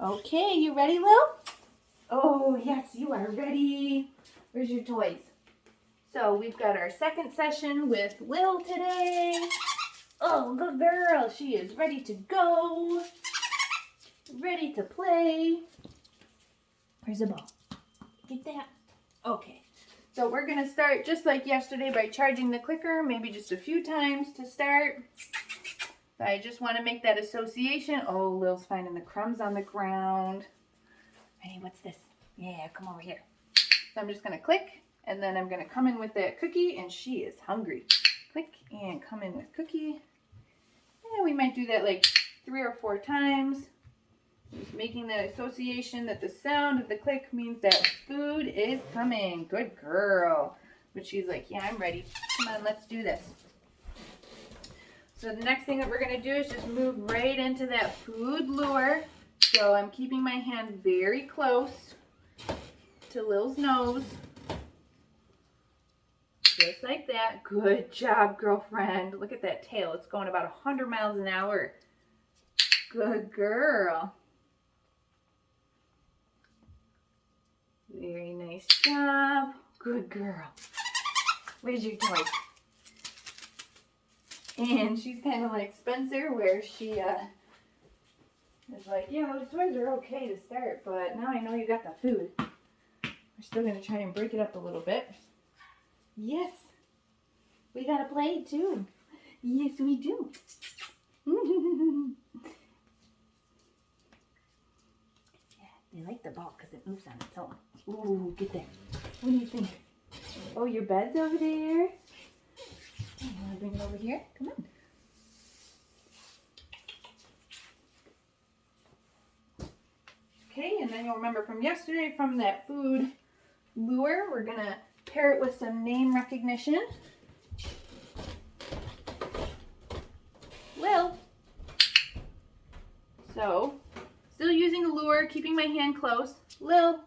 Okay, you ready, Lil? Oh, yes, you are ready. Where's your toys? So we've got our second session with Lil today. Oh, good girl. She is ready to go. Ready to play. Where's the ball? Get that. Okay. So we're going to start just like yesterday by charging the clicker, maybe just a few times to start. I just want to make that association. Oh, Lil's finding the crumbs on the ground. Hey, what's this? Yeah, come over here. So I'm just going to click, and then I'm going to come in with that cookie, and she is hungry. Click, and come in with cookie. And we might do that like 3 or 4 times. Just making the association that the sound of the click means that food is coming. Good girl. But she's like, yeah, I'm ready. Come on, let's do this. So the next thing that we're going to do is just move right into that food lure. So I'm keeping my hand very close to Lil's nose. Just like that. Good job, girlfriend. Look at that tail. It's going about 100 miles an hour. Good girl. Very nice job. Good girl. Where's your toy? And she's kind of like Spencer, where she is like, yeah, those toys are okay to start, but now I know you got the food. We're still going to try and break it up a little bit. Yes, we got to play too. Yes, we do. Yeah, they like the ball because it moves on its own. Ooh, get that. What do you think? Oh, your bed's over there. You want to bring it over here? Come on. Okay, and then you'll remember from yesterday, from that food lure, we're going to pair it with some name recognition. Lil. So, still using the lure, keeping my hand close. Lil.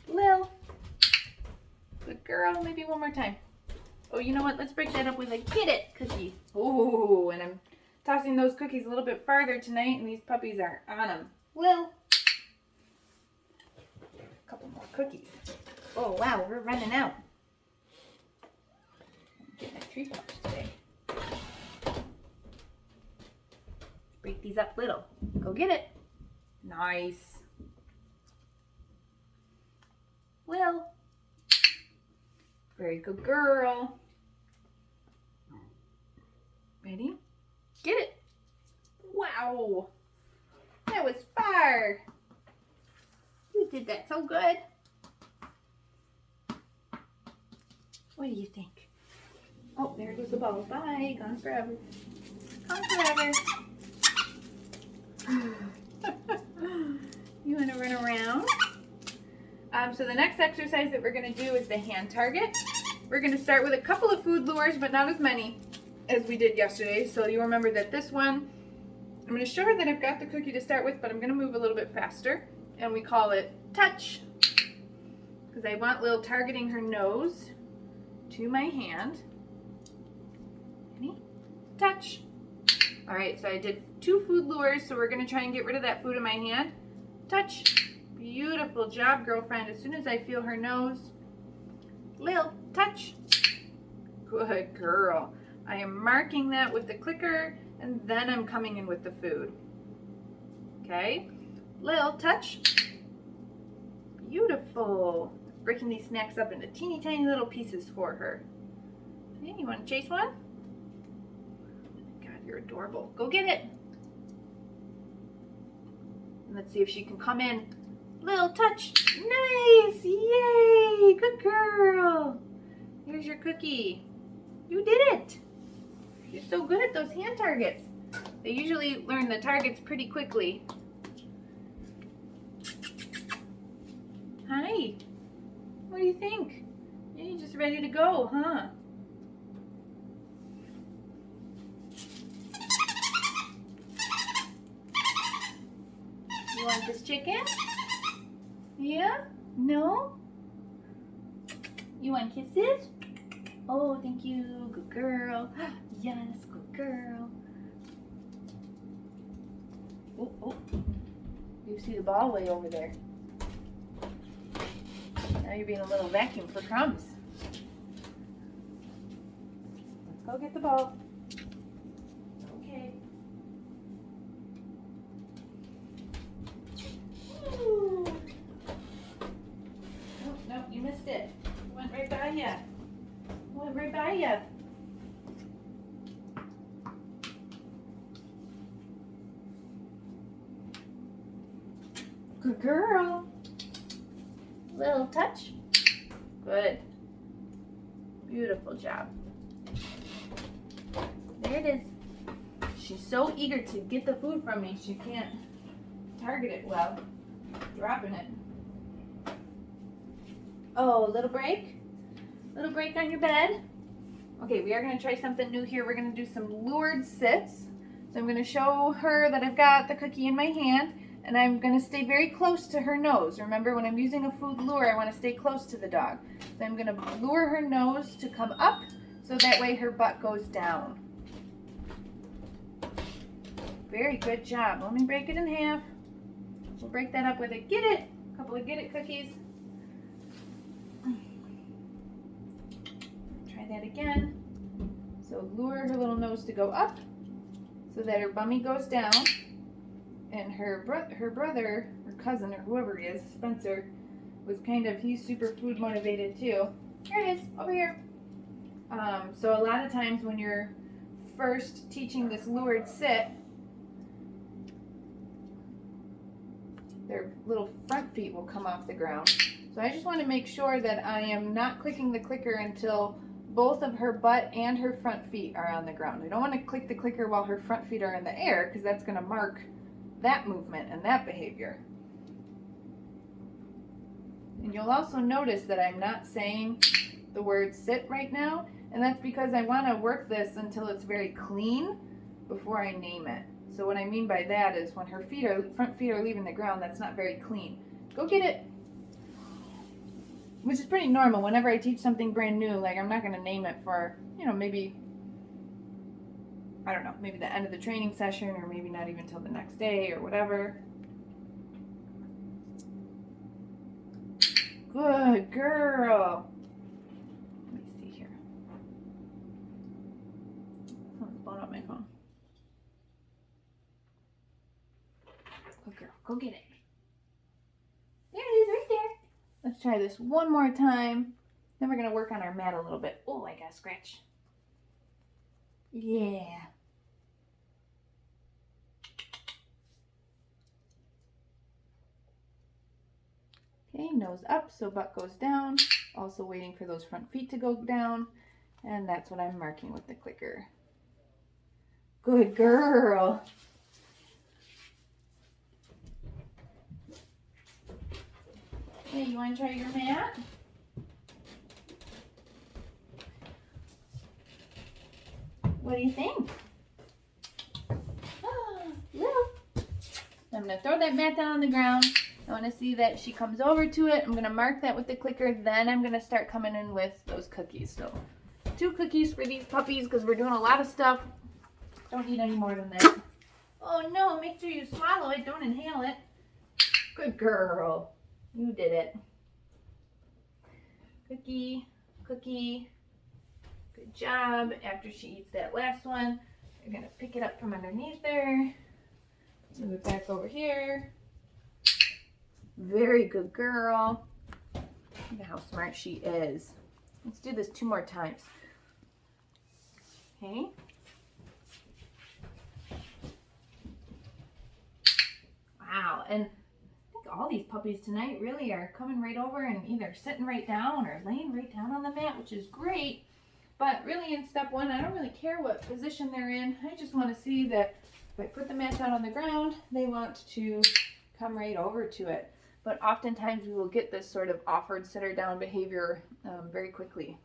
Lil. Good girl. Maybe one more time. Oh, you know what? Let's break that up with a get it cookie. Oh, and I'm tossing those cookies a little bit farther tonight, and these puppies are on them. Lil. A couple more cookies. Oh, wow. We're running out. Get my tree pouch today. Break these up little. Go get it. Nice. Lil. Very good girl. Ready? Get it. Wow. That was far. You did that so good. What do you think? Oh, there goes the ball. Bye. Gone forever. Gone forever. You want to run around? So the next exercise that we're going to do is the hand target. We're going to start with a couple of food lures, but not as many as we did yesterday. So you remember that this one, I'm going to show her that I've got the cookie to start with, but I'm going to move a little bit faster. And we call it touch, because I want Lil targeting her nose to my hand. Ready? Touch. All right, so I did 2 food lures, so we're going to try and get rid of that food in my hand. Touch. Beautiful job, girlfriend. As soon as I feel her nose. Lil, touch. Good girl. I am marking that with the clicker, and then I'm coming in with the food. Okay? Lil, touch. Beautiful. Breaking these snacks up into teeny tiny little pieces for her. Okay, you want to chase one? God, you're adorable. Go get it. And let's see if she can come in. Lil, touch. Nice. Yay. Good girl. Here's your cookie. You did it. You're so good at those hand targets. They usually learn the targets pretty quickly. Hi. What do you think? You're just ready to go, huh? You want this chicken? Yeah? No? You want kisses? Oh, thank you. Good girl. yes, good girl. Oh, oh. You see the ball way over there. Now you're being a little vacuum for crumbs. Let's go get the ball. Okay. Ooh. Oh, no, you missed it. Went right by you. Went right by you. Good girl. Little touch. Good. Beautiful job. There it is. She's so eager to get the food from me, she can't target it well. Dropping it. Oh, little break? Little break on your bed? Okay, we are going to try something new here. We're going to do some lured sits. So I'm going to show her that I've got the cookie in my hand, and I'm going to stay very close to her nose. Remember, when I'm using a food lure, I want to stay close to the dog. So I'm going to lure her nose to come up, so that way her butt goes down. Very good job. Let me break it in half. We'll break that up with a Get It. A couple of Get It cookies. Try that again. So lure her little nose to go up so that her bummy goes down. And her brother, or cousin, or whoever he is, Spencer, was he's super food motivated too. Here it is, over here. So a lot of times when you're first teaching this lured sit, their little front feet will come off the ground. So I just want to make sure that I am not clicking the clicker until both of her butt and her front feet are on the ground. I don't want to click the clicker while her front feet are in the air, because that's going to mark that movement and that behavior. And you'll also notice that I'm not saying the word sit right now, and that's because I want to work this until it's very clean before I name it. So what I mean by that is when her front feet are leaving the ground, that's not very clean. Go get it. Which is pretty normal. Whenever I teach something brand new, like I'm not going to name it for, maybe, I don't know, maybe the end of the training session, or maybe not even till the next day or whatever. Good girl. Let me see here. Someone's blowing up my phone. Good girl, go get it. There it is, right there. Let's try this one more time. Then we're going to work on our mat a little bit. Oh, I got a scratch. Yeah. Okay, nose up so butt goes down. Also waiting for those front feet to go down. And that's what I'm marking with the clicker. Good girl. Hey, you want to try your mat? What do you think? Oh, I'm going to throw that mat down on the ground. I want to see that she comes over to it. I'm going to mark that with the clicker. Then I'm going to start coming in with those cookies. So 2 cookies for these puppies because we're doing a lot of stuff. Don't eat any more than that. Oh no, make sure you swallow it. Don't inhale it. Good girl. You did it. Cookie, cookie. Good job. After she eats that last one, you're going to pick it up from underneath there. Move it back over here. Very good girl. Look at how smart she is. Let's do this 2 more times. Okay. Wow. And I think all these puppies tonight really are coming right over and either sitting right down or laying right down on the mat, which is great. But really in step 1, I don't really care what position they're in. I just want to see that if I put the mat down on the ground, they want to come right over to it. But oftentimes we will get this sort of offered sitter down behavior very quickly.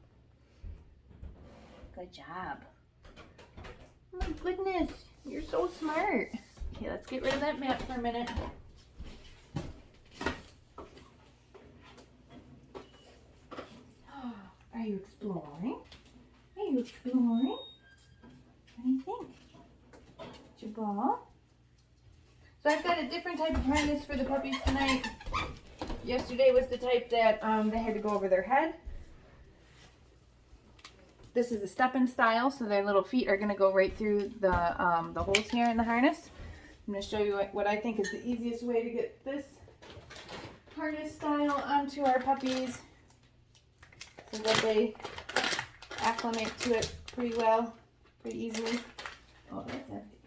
Good job. Oh my goodness, you're so smart. Okay, let's get rid of that mat for a minute. Are you exploring? Are you exploring? ball. So I've got a different type of harness for the puppies tonight. Yesterday was the type that they had to go over their head. This is a step-in style, so their little feet are going to go right through the holes here in the harness. I'm going to show you what I think is the easiest way to get this harness style onto our puppies so that they acclimate to it pretty well, pretty easily. Oh, that's empty.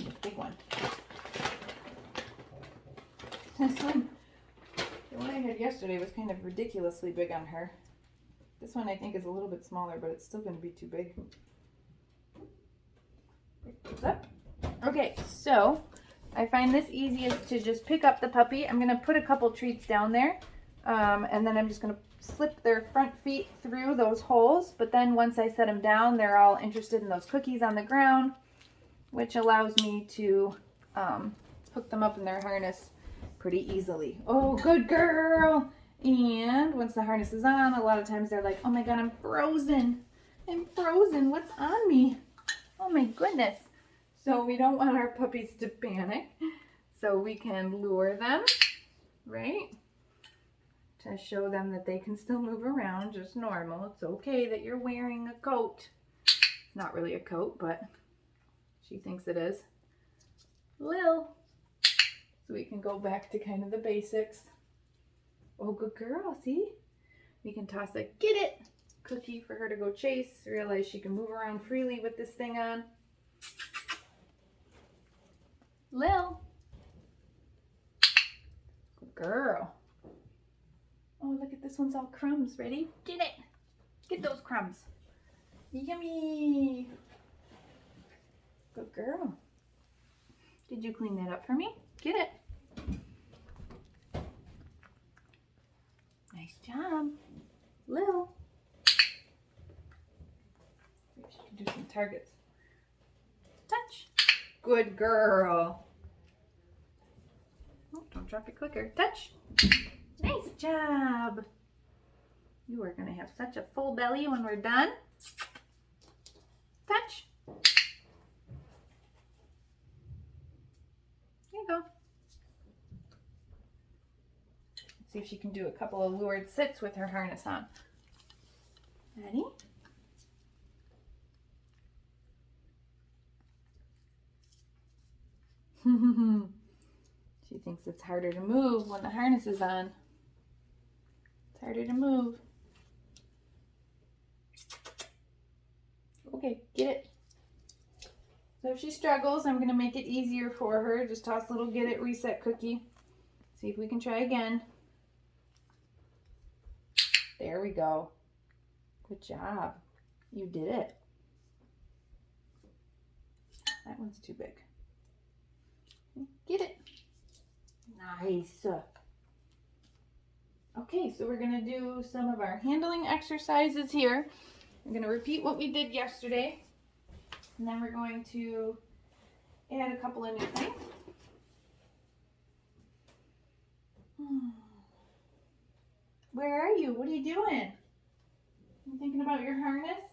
This big one. This one, the one I had yesterday was kind of ridiculously big on her. This one I think is a little bit smaller, but it's still going to be too big. What's up? Okay, so I find this easiest to just pick up the puppy. I'm going to put a couple treats down there, and then I'm just going to slip their front feet through those holes. But then once I set them down, they're all interested in those cookies on the ground, which allows me to hook them up in their harness pretty easily. Oh, good girl! And once the harness is on, a lot of times they're like, oh my god, I'm frozen. I'm frozen. What's on me? Oh my goodness. So we don't want our puppies to panic. So we can lure them, right? To show them that they can still move around just normal. It's okay that you're wearing a coat. It's not really a coat, but she thinks it is. Lil. So we can go back to kind of the basics. Oh, good girl, see? We can toss a get it cookie for her to go chase. Realize she can move around freely with this thing on. Lil. Good girl. Oh, look at this one's all crumbs. Ready? Get it. Get those crumbs. Yummy. Good girl. Did you clean that up for me? Get it. Nice job. Lil. Maybe she can do some targets. Touch. Good girl. Oh, don't drop your clicker. Touch. Nice job. You are going to have such a full belly when we're done. Touch. There you go. Let's see if she can do a couple of lured sits with her harness on. Ready? She thinks it's harder to move when the harness is on. It's harder to move. Okay, get it. So if she struggles, I'm going to make it easier for her. Just toss a little get it reset cookie. See if we can try again. There we go. Good job. You did it. That one's too big. Get it. Nice. Okay, so we're going to do some of our handling exercises here. We're going to repeat what we did yesterday. And then we're going to add a couple of new things. Where are you? What are you doing? You thinking about your harness?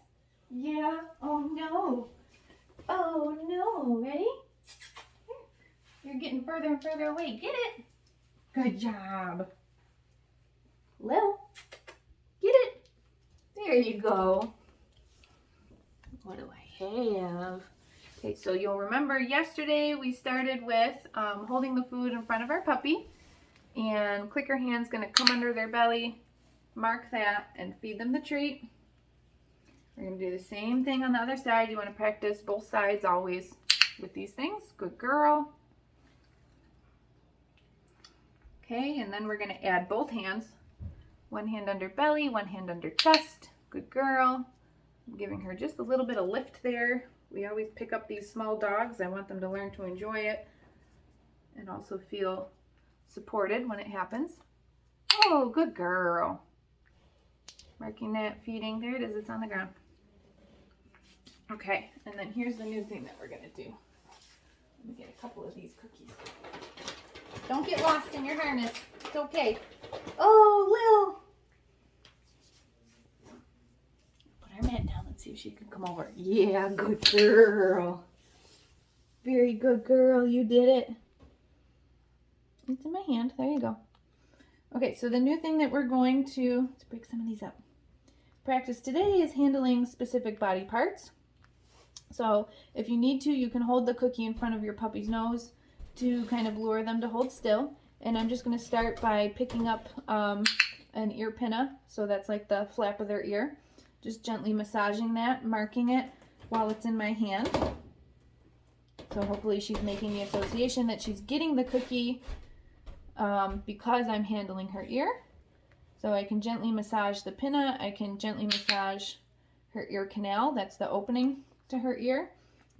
Yeah. Oh no. Oh no. Ready? You're getting further and further away. Get it. Good job. Lil. Get it. There you go. What do I have? Okay, so you'll remember yesterday we started with holding the food in front of our puppy. And clicker hand's going to come under their belly, mark that, and feed them the treat. We're going to do the same thing on the other side. You want to practice both sides always with these things. Good girl. Okay, and then we're going to add both hands. One hand under belly, one hand under chest. Good girl. I'm giving her just a little bit of lift there. We always pick up these small dogs. I want them to learn to enjoy it and also feel supported when it happens. Oh, good girl. Marking that, feeding. There it is. It's on the ground. Okay, and then here's the new thing that we're going to do. Let me get a couple of these cookies. Don't get lost in your harness. It's okay. Oh, Lil. Put our mat down and see if she can come over. Yeah, good girl. Very good girl, you did it. It's in my hand, there you go. Okay, so the new thing that we're going to, let's break some of these up, practice today is handling specific body parts. So if you need to, you can hold the cookie in front of your puppy's nose to kind of lure them to hold still. And I'm just going to start by picking up an ear pinna, so that's like the flap of their ear. Just gently massaging that, marking it while it's in my hand. So hopefully she's making the association that she's getting the cookie because I'm handling her ear. So I can gently massage the pinna, I can gently massage her ear canal, that's the opening to her ear,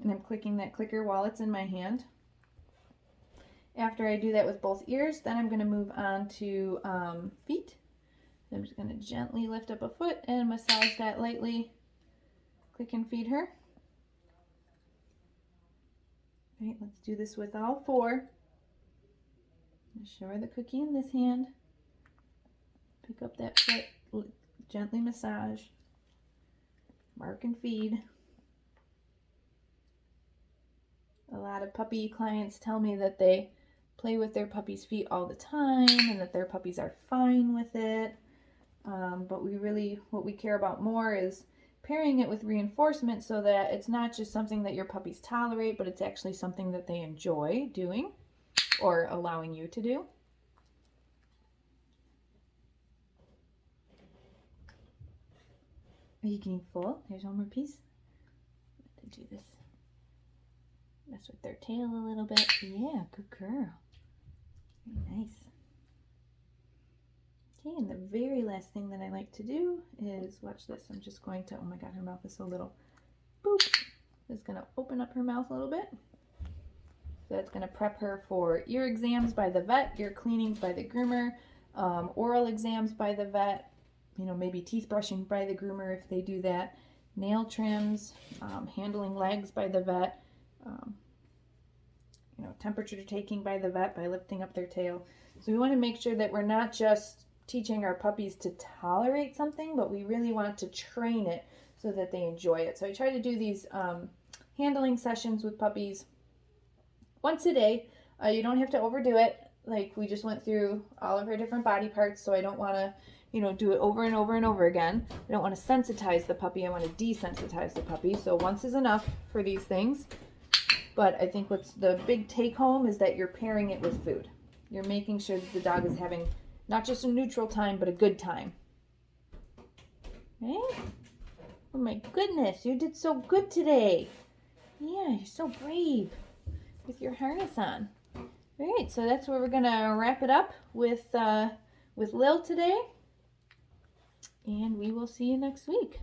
and I'm clicking that clicker while it's in my hand. After I do that with both ears, then I'm going to move on to feet. I'm just going to gently lift up a foot and massage that lightly. Click and feed her. All right, let's do this with all four. Show her the cookie in this hand. Pick up that foot, gently massage, mark and feed. A lot of puppy clients tell me that they play with their puppy's feet all the time and that their puppies are fine with it. But what we care about more is pairing it with reinforcement so that it's not just something that your puppies tolerate, but it's actually something that they enjoy doing or allowing you to do. Are you getting full? There's one more piece. To do this. Mess with their tail a little bit. Yeah, good girl. Very nice. Okay, and the very last thing that I like to do is, watch this. I'm just going to, oh my god, her mouth is so little. Boop. Just going to open up her mouth a little bit. So that's going to prep her for ear exams by the vet, ear cleanings by the groomer, oral exams by the vet, maybe teeth brushing by the groomer if they do that, nail trims, handling legs by the vet, temperature taking by the vet by lifting up their tail. So we want to make sure that we're not just teaching our puppies to tolerate something, but we really want to train it so that they enjoy it. So I try to do these handling sessions with puppies once a day. You don't have to overdo it. Like we just went through all of her different body parts, so I don't want to do it over and over and over again. I don't want to sensitize the puppy. I want to desensitize the puppy. So once is enough for these things. But I think what's the big take home is that you're pairing it with food. You're making sure that the dog is having not just a neutral time, but a good time. Okay? Oh my goodness, you did so good today. Yeah, you're so brave with your harness on. All right, so that's where we're gonna wrap it up with Lil today. And we will see you next week.